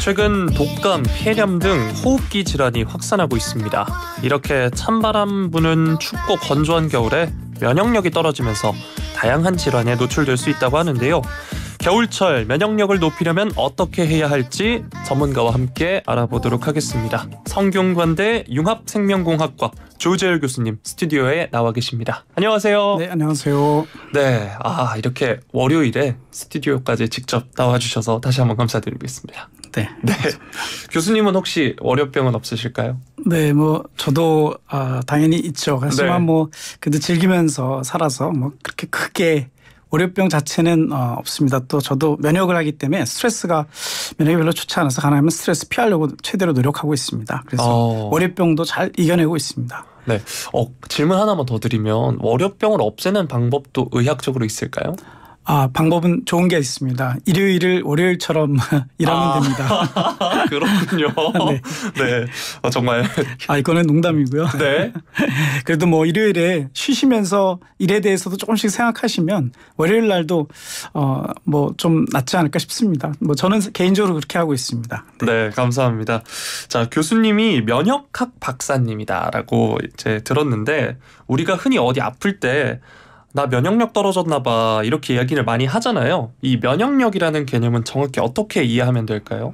최근 독감, 폐렴 등 호흡기 질환이 확산하고 있습니다. 이렇게 찬바람 부는 춥고 건조한 겨울에 면역력이 떨어지면서 다양한 질환에 노출될 수 있다고 하는데요. 겨울철 면역력을 높이려면 어떻게 해야 할지 전문가와 함께 알아보도록 하겠습니다. 성균관대 융합생명공학과 조재열 교수님 스튜디오에 나와 계십니다. 안녕하세요. 네, 안녕하세요. 네, 이렇게 월요일에 스튜디오까지 직접 나와주셔서 다시 한번 감사드리겠습니다. 네. 교수님은 혹시 월요병은 없으실까요? 네, 저도 당연히 있죠. 하지만 그래도 즐기면서 살아서 그렇게 크게 월요병 자체는 없습니다. 또 저도 면역을 하기 때문에 스트레스가 면역이 별로 좋지 않아서 가능하면 스트레스 피하려고 최대로 노력하고 있습니다. 그래서 월요병도 잘 이겨내고 있습니다. 네, 질문 하나만 더 드리면 월요병을 없애는 방법도 의학적으로 있을까요? 방법은 좋은 게 있습니다. 일요일을 월요일처럼 일하면 됩니다. 그렇군요. 네. 정말. 이거는 농담이고요. 네. 그래도 일요일에 쉬시면서 일에 대해서도 조금씩 생각하시면 월요일 날도 좀 낫지 않을까 싶습니다. 저는 개인적으로 그렇게 하고 있습니다. 네, 감사합니다. 자, 교수님이 면역학 박사님이다라고 이제 들었는데 우리가 흔히 어디 아플 때 나 면역력 떨어졌나 봐 이렇게 이야기를 많이 하잖아요. 이 면역력이라는 개념은 정확히 어떻게 이해하면 될까요?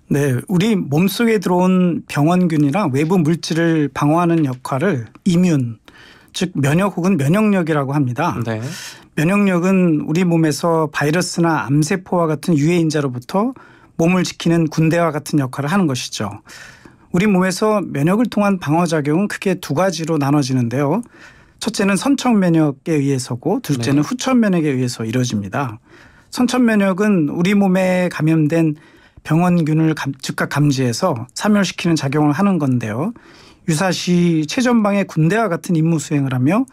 네, 우리 몸속에 들어온 병원균이나 외부 물질을 방어하는 역할을 이뮨, 즉 면역 혹은 면역력이라고 합니다. 네. 면역력은 우리 몸에서 바이러스나 암세포와 같은 유해인자로부터 몸을 지키는 군대와 같은 역할을 하는 것이죠. 우리 몸에서 면역을 통한 방어작용은 크게 두 가지로 나눠지는데요. 첫째는 선천 면역에 의해서고 둘째는 후천 면역에 의해서 이루어집니다. 선천 면역은 우리 몸에 감염된 병원균을 즉각 감지해서 사멸시키는 작용을 하는 건데요. 유사시 최전방의 군대와 같은 임무 수행을 하며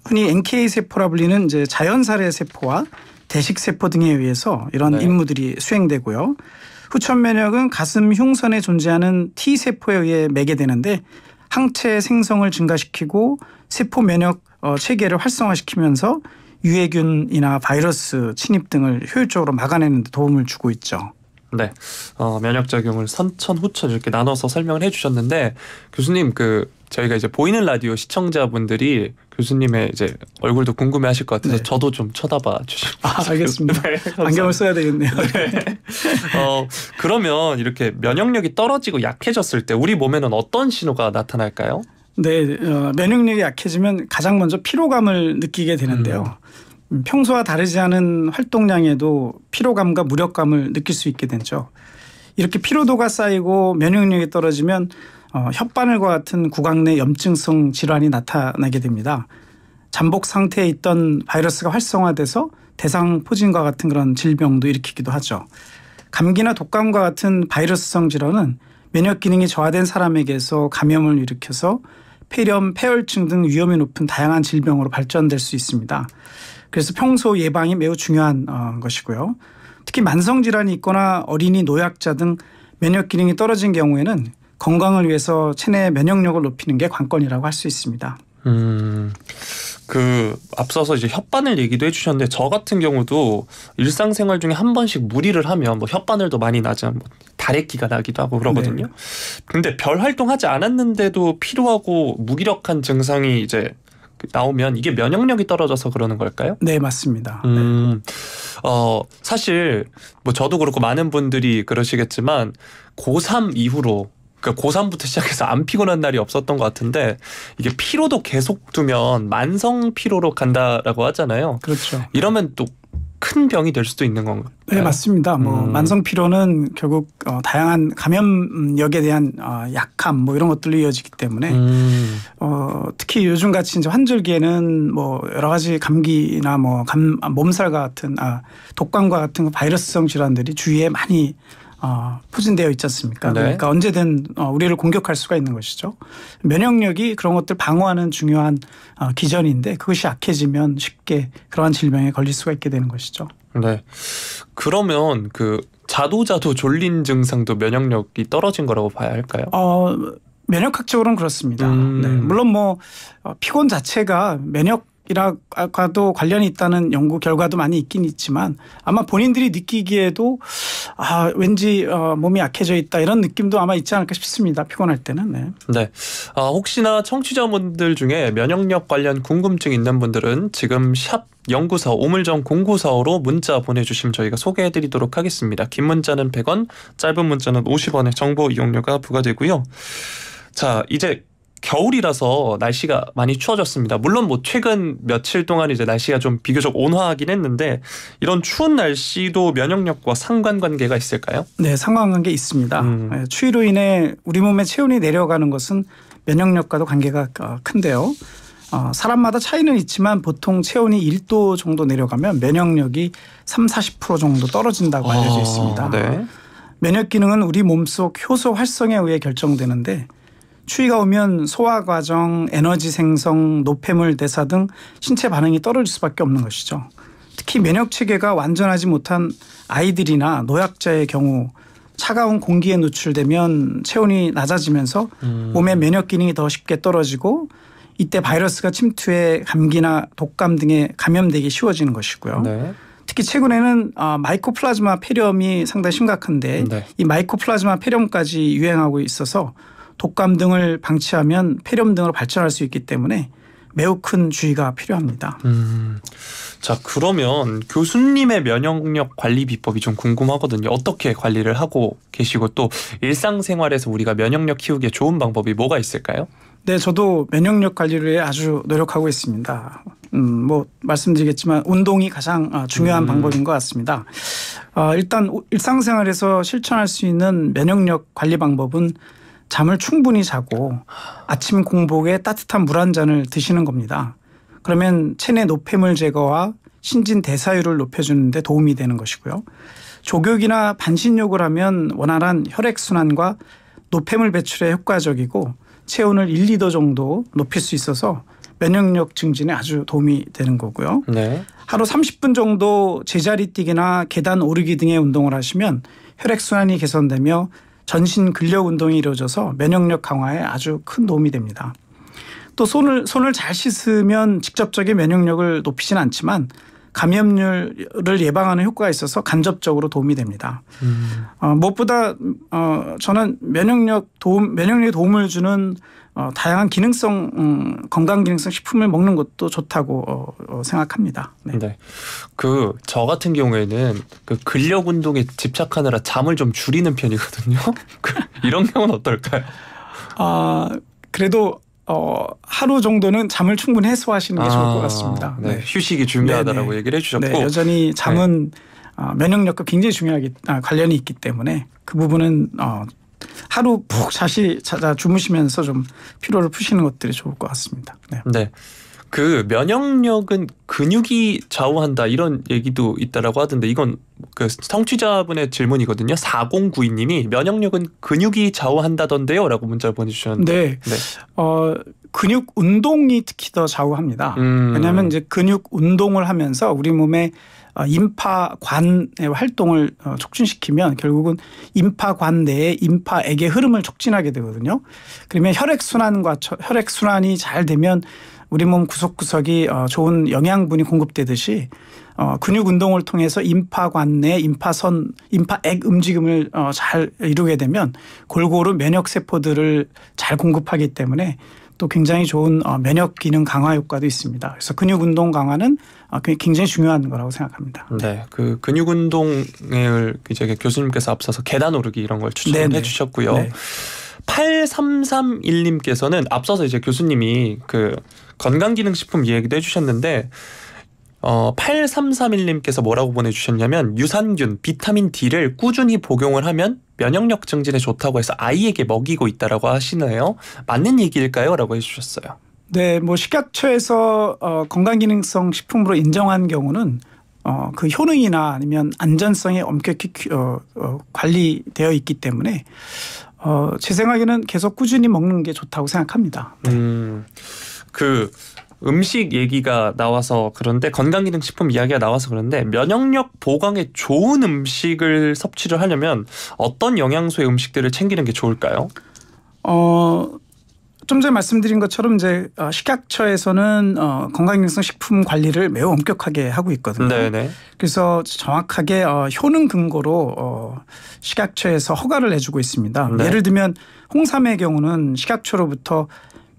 흔히 NK 세포라 불리는 이제 자연살해 세포와 대식 세포 등에 의해서 이런 임무들이 수행되고요. 후천 면역은 가슴 흉선에 존재하는 T 세포에 의해 매개되는데 항체 생성을 증가시키고 세포 면역 체계를 활성화시키면서 유해균이나 바이러스 침입 등을 효율적으로 막아내는 데 도움을 주고 있죠. 네, 면역작용을 선천, 후천 이렇게 나눠서 설명을 해주셨는데 교수님 저희가 이제 보이는 라디오 시청자분들이 교수님의 이제 얼굴도 궁금해하실 것 같아서 저도 좀 쳐다봐 주시면 알겠습니다. 네, 안경을 써야 되겠네요. 네. 그러면 이렇게 면역력이 떨어지고 약해졌을 때 우리 몸에는 어떤 신호가 나타날까요? 네, 면역력이 약해지면 가장 먼저 피로감을 느끼게 되는데요. 평소와 다르지 않은 활동량에도 피로감과 무력감을 느낄 수 있게 되죠. 이렇게 피로도가 쌓이고 면역력이 떨어지면 혓바늘과 같은 구강 내 염증성 질환이 나타나게 됩니다. 잠복 상태에 있던 바이러스가 활성화돼서 대상포진과 같은 그런 질병도 일으키기도 하죠. 감기나 독감과 같은 바이러스성 질환은 면역 기능이 저하된 사람에게서 감염을 일으켜서 폐렴, 폐혈증 등 위험이 높은 다양한 질병으로 발전될 수 있습니다. 그래서 평소 예방이 매우 중요한 것이고요. 특히 만성질환이 있거나 어린이, 노약자 등 면역 기능이 떨어진 경우에는 건강을 위해서 체내 면역력을 높이는 게 관건이라고 할 수 있습니다. 앞서서 이제 혓바늘 얘기도 해주셨는데 저 같은 경우도 일상생활 중에 한 번씩 무리를 하면 혓바늘도 많이 나죠. 다래끼가 나기도 하고 그러거든요. 근데 별 활동하지 않았는데도 피로하고 무기력한 증상이 이제 나오면 이게 면역력이 떨어져서 그러는 걸까요? 네, 맞습니다. 사실 저도 그렇고 많은 분들이 그러시겠지만 고3 이후로 고3부터 시작해서 안 피곤한 날이 없었던 것 같은데 이게 피로도 계속 두면 만성 피로로 간다라고 하잖아요. 그렇죠. 이러면 또 큰 병이 될 수도 있는 건가요? 네, 맞습니다. 만성 피로는 결국 다양한 감염력에 대한 약함 이런 것들로 이어지기 때문에 특히 요즘 같이 이제 환절기에는 여러 가지 감기나 몸살 같은 독감과 같은 바이러스성 질환들이 주위에 많이 포진되어 있지 않습니까? 그러니까 언제든 우리를 공격할 수가 있는 것이죠. 면역력이 그런 것들 방어하는 중요한 기전인데 그것이 약해지면 쉽게 그러한 질병에 걸릴 수가 있게 되는 것이죠. 네. 그러면 자도 졸린 증상도 면역력이 떨어진 거라고 봐야 할까요? 면역학적으로는 그렇습니다. 네. 물론 피곤 자체가 면역이라과도 관련이 있다는 연구 결과도 많이 있긴 있지만 아마 본인들이 느끼기에도 왠지 몸이 약해져 있다 이런 느낌도 아마 있지 않을까 싶습니다. 피곤할 때는. 네. 네. 혹시나 청취자분들 중에 면역력 관련 궁금증 있는 분들은 지금 샵 연구소 우물정 0945로 문자 보내주시면 저희가 소개해드리도록 하겠습니다. 긴 문자는 100원, 짧은 문자는 50원의 정보 이용료가 부과되고요. 자, 이제 겨울이라서 날씨가 많이 추워졌습니다. 물론 뭐 최근 며칠 동안 이제 날씨가 좀 비교적 온화하긴 했는데 이런 추운 날씨도 면역력과 상관관계가 있을까요? 네, 상관관계 있습니다. 추위로 인해 우리 몸의 체온이 내려가는 것은 면역력과도 관계가 큰데요. 사람마다 차이는 있지만 보통 체온이 1도 정도 내려가면 면역력이 30-40% 정도 떨어진다고 알려져 있습니다. 네. 면역 기능은 우리 몸속 효소 활성에 의해 결정되는데 추위가 오면 소화 과정, 에너지 생성, 노폐물 대사 등 신체 반응이 떨어질 수밖에 없는 것이죠. 특히 면역 체계가 완전하지 못한 아이들이나 노약자의 경우 차가운 공기에 노출되면 체온이 낮아지면서 몸의 면역 기능이 더 쉽게 떨어지고 이때 바이러스가 침투해 감기나 독감 등에 감염되기 쉬워지는 것이고요. 네. 특히 최근에는 마이코플라즈마 폐렴이 상당히 심각한데 네. 이 마이코플라즈마 폐렴까지 유행하고 있어서 독감 등을 방치하면 폐렴 등으로 발전할 수 있기 때문에 매우 큰 주의가 필요합니다. 자, 그러면 교수님의 면역력 관리 비법이 좀 궁금하거든요. 어떻게 관리를 하고 계시고 또 일상생활에서 우리가 면역력 키우기에 좋은 방법이 뭐가 있을까요? 네, 저도 면역력 관리를 아주 노력하고 있습니다. 뭐 말씀드리겠지만 운동이 가장 중요한 방법인 것 같습니다. 일단 일상생활에서 실천할 수 있는 면역력 관리 방법은 잠을 충분히 자고 아침 공복에 따뜻한 물 한 잔을 드시는 겁니다. 그러면 체내 노폐물 제거와 신진 대사율을 높여주는 데 도움이 되는 것이고요. 족욕이나 반신욕을 하면 원활한 혈액순환과 노폐물 배출에 효과적이고 체온을 1~2도 정도 높일 수 있어서 면역력 증진에 아주 도움이 되는 거고요. 네. 하루 30분 정도 제자리 뛰기나 계단 오르기 등의 운동을 하시면 혈액순환이 개선되며 전신 근력 운동이 이루어져서 면역력 강화에 아주 큰 도움이 됩니다. 또 손을 잘 씻으면 직접적인 면역력을 높이진 않지만 감염률을 예방하는 효과가 있어서 간접적으로 도움이 됩니다. 무엇보다 저는 면역력에 도움을 주는 다양한 기능성 건강 기능성 식품을 먹는 것도 좋다고 생각합니다. 네. 네. 저 같은 경우에는 근력 운동에 집착하느라 잠을 좀 줄이는 편이거든요. 이런 경우는 어떨까요? 그래도 하루 정도는 잠을 충분히 해소하시는 게 좋을 것 같습니다. 네. 휴식이 중요하다라고 네네. 얘기를 해주셨고 네, 여전히 잠은 면역력과 굉장히 중요하게 관련이 있기 때문에 그 부분은 하루 푹 자자 주무시면서 좀 피로를 푸시는 것들이 좋을 것 같습니다. 네. 네. 면역력은 근육이 좌우한다 이런 얘기도 있다라고 하던데 이건 청취자분의 질문이거든요. 4092님이 면역력은 근육이 좌우한다던데요? 라고 문자를 보내주셨는데. 네. 근육 운동이 특히 더 좌우합니다. 왜냐하면 이제 근육 운동을 하면서 우리 몸의 임파관의 활동을 촉진시키면 결국은 임파관 내에 임파액의 흐름을 촉진하게 되거든요. 그러면 혈액순환이 잘 되면 우리 몸 구석구석이 좋은 영양분이 공급되듯이 근육 운동을 통해서 임파관 내 임파액 움직임을 잘 이루게 되면 골고루 면역 세포들을 잘 공급하기 때문에 또 굉장히 좋은 면역 기능 강화 효과도 있습니다. 그래서 근육 운동 강화는 굉장히 중요한 거라고 생각합니다. 네, 근육 운동을 이제 교수님께서 앞서서 계단 오르기 이런 걸 추천해 주셨고요. 네. 8331님께서는 앞서서 이제 교수님이 건강기능식품 얘기도 해주셨는데 8331님께서 뭐라고 보내주셨냐면 유산균, 비타민 D를 꾸준히 복용을 하면 면역력 증진에 좋다고 해서 아이에게 먹이고 있다라고 하시네요. 맞는 얘기일까요? 라고 해주셨어요. 네, 뭐 식약처에서 건강기능성 식품으로 인정한 경우는 그 효능이나 아니면 안전성이 엄격히 관리되어 있기 때문에 제 생각에는 계속 꾸준히 먹는 게 좋다고 생각합니다. 네. 음식 얘기가 나와서 그런데 건강기능식품 이야기가 나와서 그런데 면역력 보강에 좋은 음식을 섭취를 하려면 어떤 영양소의 음식들을 챙기는 게 좋을까요? 좀 전에 말씀드린 것처럼 이제 식약처에서는 건강기능성 식품 관리를 매우 엄격하게 하고 있거든요. 네네. 그래서 정확하게 효능 근거로 식약처에서 허가를 내주고 있습니다. 네. 예를 들면 홍삼의 경우는 식약처로부터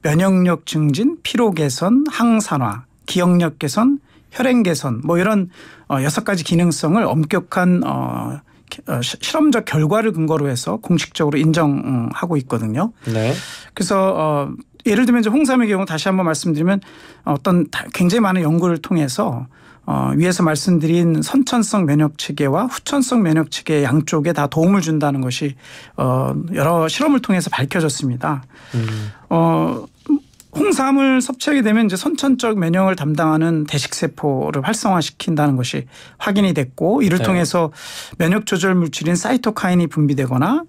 면역력 증진, 피로 개선, 항산화, 기억력 개선, 혈행 개선 뭐 이런 6가지 기능성을 엄격한 실험적 결과를 근거로 해서 공식적으로 인정하고 있거든요. 네. 그래서 예를 들면 이제 홍삼의 경우 다시 한번 말씀드리면 어떤 굉장히 많은 연구를 통해서 위에서 말씀드린 선천성 면역 체계와 후천성 면역 체계 양쪽에 다 도움을 준다는 것이 여러 실험을 통해서 밝혀졌습니다. 홍삼을 섭취하게 되면 이제 선천적 면역을 담당하는 대식세포를 활성화시킨다는 것이 확인이 됐고 이를 네. 통해서 면역 조절 물질인 사이토카인이 분비되거나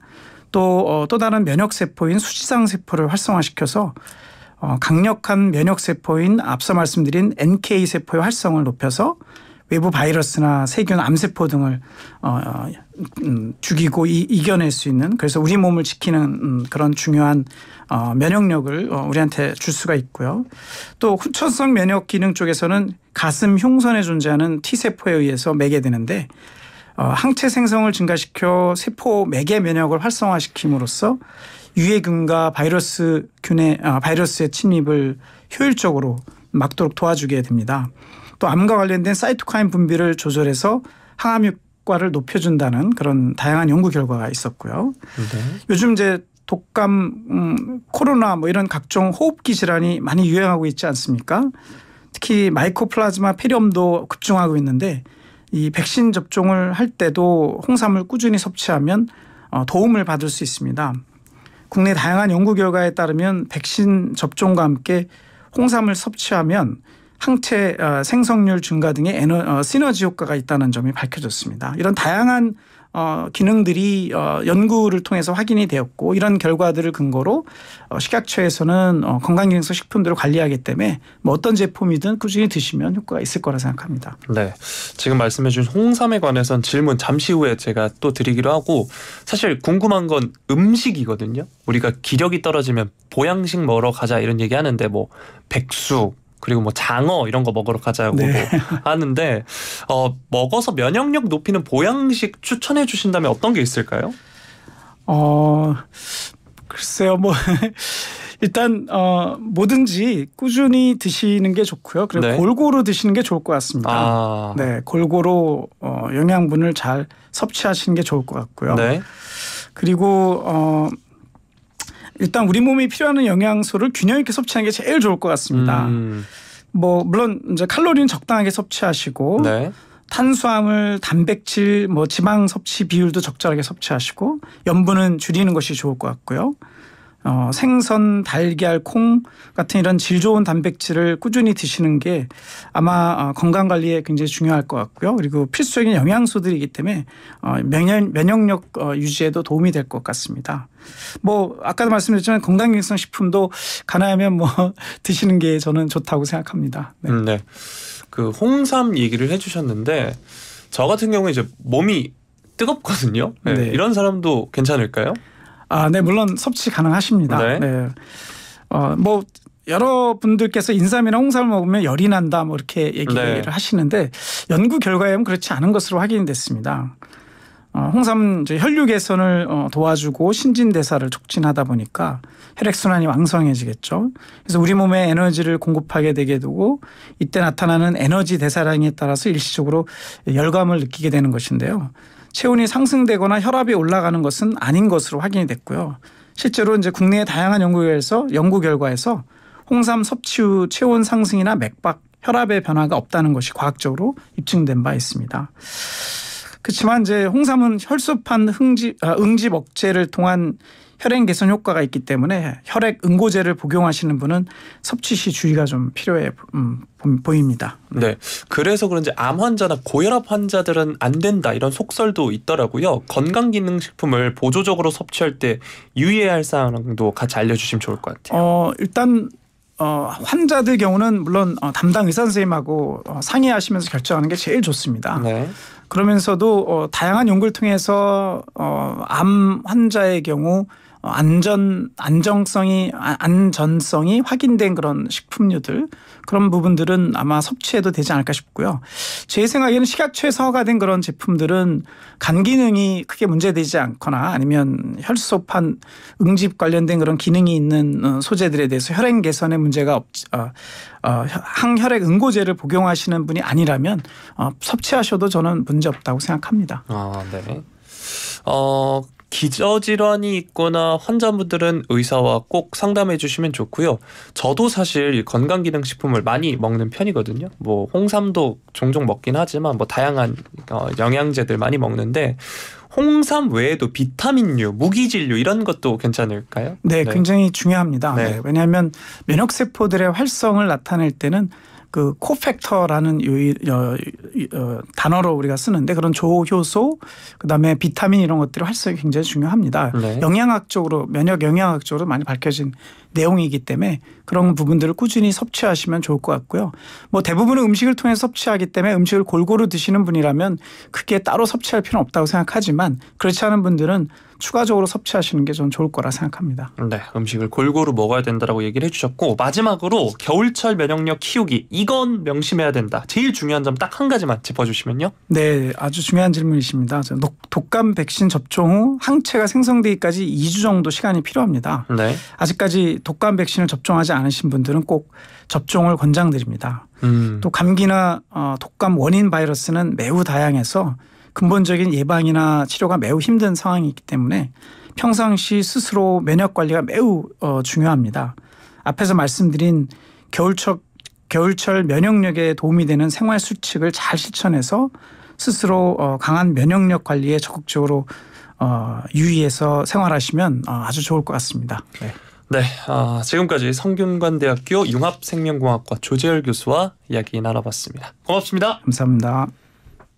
또 다른 면역세포인 수지상세포를 활성화시켜서 강력한 면역세포인 앞서 말씀드린 NK세포의 활성을 높여서 외부 바이러스나 세균, 암세포 등을 죽이고 이겨낼 수 있는 그래서 우리 몸을 지키는 그런 중요한 면역력을 우리한테 줄 수가 있고요. 또 후천성 면역 기능 쪽에서는 가슴 흉선에 존재하는 T세포에 의해서 매개되는데 항체 생성을 증가시켜 세포 매개 면역을 활성화시킴으로써 유해균과 바이러스의 침입을 효율적으로 막도록 도와주게 됩니다. 또 암과 관련된 사이토카인 분비를 조절해서 항암 효과를 높여준다는 그런 다양한 연구 결과가 있었고요. 네. 요즘 이제 독감, 코로나 뭐 이런 각종 호흡기 질환이 많이 유행하고 있지 않습니까? 특히 마이코플라즈마 폐렴도 급증하고 있는데 이 백신 접종을 할 때도 홍삼을 꾸준히 섭취하면 도움을 받을 수 있습니다. 국내 다양한 연구 결과에 따르면 백신 접종과 함께 홍삼을 섭취하면 항체 생성률 증가 등의 시너지 효과가 있다는 점이 밝혀졌습니다. 이런 다양한 기능들이 연구를 통해서 확인이 되었고 이런 결과들을 근거로 식약처에서는 건강기능성 식품들을 관리하기 때문에 뭐 어떤 제품이든 꾸준히 드시면 효과가 있을 거라 생각합니다. 네, 지금 말씀해 주신 홍삼에 관해서는 질문 잠시 후에 제가 또 드리기로 하고 사실 궁금한 건 음식이거든요. 우리가 기력이 떨어지면 보양식 먹으러 가자 이런 얘기 하는데 뭐 백숙 그리고 뭐 장어 이런 거 먹으러 가자고 네. 하는데 먹어서 면역력 높이는 보양식 추천해 주신다면 어떤 게 있을까요? 글쎄요, 뭐 일단 뭐든지 꾸준히 드시는 게 좋고요. 그리고 네. 골고루 드시는 게 좋을 것 같습니다. 네, 골고루 영양분을 잘 섭취하시는 게 좋을 것 같고요. 네. 그리고 일단 우리 몸이 필요한 영양소를 균형 있게 섭취하는 게 제일 좋을 것 같습니다. 뭐 물론 이제 칼로리는 적당하게 섭취하시고 네. 탄수화물, 단백질, 뭐 지방 섭취 비율도 적절하게 섭취하시고 염분은 줄이는 것이 좋을 것 같고요. 생선, 달걀, 콩 같은 이런 질 좋은 단백질을 꾸준히 드시는 게 아마 건강 관리에 굉장히 중요할 것 같고요. 그리고 필수적인 영양소들이기 때문에 면역력 유지에도 도움이 될 것 같습니다. 뭐 아까도 말씀드렸지만 건강기능성 식품도 가능하면 뭐 드시는 게 저는 좋다고 생각합니다. 네. 네. 그 홍삼 얘기를 해주셨는데 저 같은 경우에 이제 몸이 뜨겁거든요. 네. 네. 이런 사람도 괜찮을까요? 네, 물론 섭취 가능하십니다. 네. 네. 뭐 여러분들께서 인삼이나 홍삼을 먹으면 열이 난다 뭐 이렇게 얘기를 네. 하시는데 연구 결과에 보면 그렇지 않은 것으로 확인이 됐습니다. 홍삼은 이제 혈류 개선을 도와주고 신진대사를 촉진하다 보니까 혈액순환이 왕성해지겠죠. 그래서 우리 몸에 에너지를 공급하게 되게 되고 이때 나타나는 에너지 대사량에 따라서 일시적으로 열감을 느끼게 되는 것인데요. 체온이 상승되거나 혈압이 올라가는 것은 아닌 것으로 확인이 됐고요. 실제로 이제 국내의 다양한 연구 결과에서 홍삼 섭취 후 체온 상승이나 맥박, 혈압의 변화가 없다는 것이 과학적으로 입증된 바 있습니다. 그렇지만 이제 홍삼은 혈소판 응집 억제를 통한 혈행 개선 효과가 있기 때문에 혈액 응고제를 복용하시는 분은 섭취 시 주의가 좀 필요해 보입니다. 네. 그래서 그런지 암 환자나 고혈압 환자들은 안 된다 이런 속설도 있더라고요. 건강기능식품을 보조적으로 섭취할 때 유의해야 할 사항도 같이 알려주시면 좋을 것 같아요. 일단 환자들 경우는 물론 담당 의사 선생님하고 상의하시면서 결정하는 게 제일 좋습니다. 네. 그러면서도 다양한 연구를 통해서 암 환자의 경우 안전성이 확인된 그런 식품류들 그런 부분들은 아마 섭취해도 되지 않을까 싶고요. 제 생각에는 식약처에서 허가된 그런 제품들은 간 기능이 크게 문제되지 않거나 아니면 혈소판 응집 관련된 그런 기능이 있는 소재들에 대해서 혈행 개선에 문제가 항혈액 응고제를 복용하시는 분이 아니라면 섭취하셔도 저는 문제 없다고 생각합니다. 네. 기저질환이 있거나 환자분들은 의사와 꼭 상담해 주시면 좋고요. 저도 사실 건강기능식품을 많이 먹는 편이거든요. 뭐 홍삼도 종종 먹긴 하지만 뭐 다양한 영양제들 많이 먹는데 홍삼 외에도 비타민류, 무기질류 이런 것도 괜찮을까요? 네, 굉장히 중요합니다. 네. 왜냐하면 면역세포들의 활성을 나타낼 때는 그 코팩터라는 단어로 우리가 쓰는데 그런 조효소 그다음에 비타민 이런 것들이 활성이 굉장히 중요합니다. 네. 영양학적으로 면역 영양학적으로 많이 밝혀진 내용이기 때문에 그런 부분들을 꾸준히 섭취하시면 좋을 것 같고요. 뭐 대부분은 음식을 통해 섭취하기 때문에 음식을 골고루 드시는 분이라면 크게 따로 섭취할 필요는 없다고 생각하지만 그렇지 않은 분들은 추가적으로 섭취하시는 게 좀 좋을 거라 생각합니다. 네, 음식을 골고루 먹어야 된다라고 얘기를 해주셨고 마지막으로 겨울철 면역력 키우기 이건 명심해야 된다. 제일 중요한 점 딱 한 가지만 짚어주시면요. 네, 아주 중요한 질문이십니다. 독감 백신 접종 후 항체가 생성되기까지 2주 정도 시간이 필요합니다. 네. 아직까지 독감 백신을 접종하지 않으신 분들은 꼭 접종을 권장드립니다. 또 감기나 독감 원인 바이러스는 매우 다양해서 근본적인 예방이나 치료가 매우 힘든 상황이 있기 때문에 평상시 스스로 면역 관리가 매우 중요합니다. 앞에서 말씀드린 겨울철 면역력에 도움이 되는 생활 수칙을 잘 실천해서 스스로 강한 면역력 관리에 적극적으로 유의해서 생활하시면 아주 좋을 것 같습니다. 네, 지금까지 성균관대학교 융합생명공학과 조재열 교수와 이야기 나눠봤습니다. 고맙습니다. 감사합니다.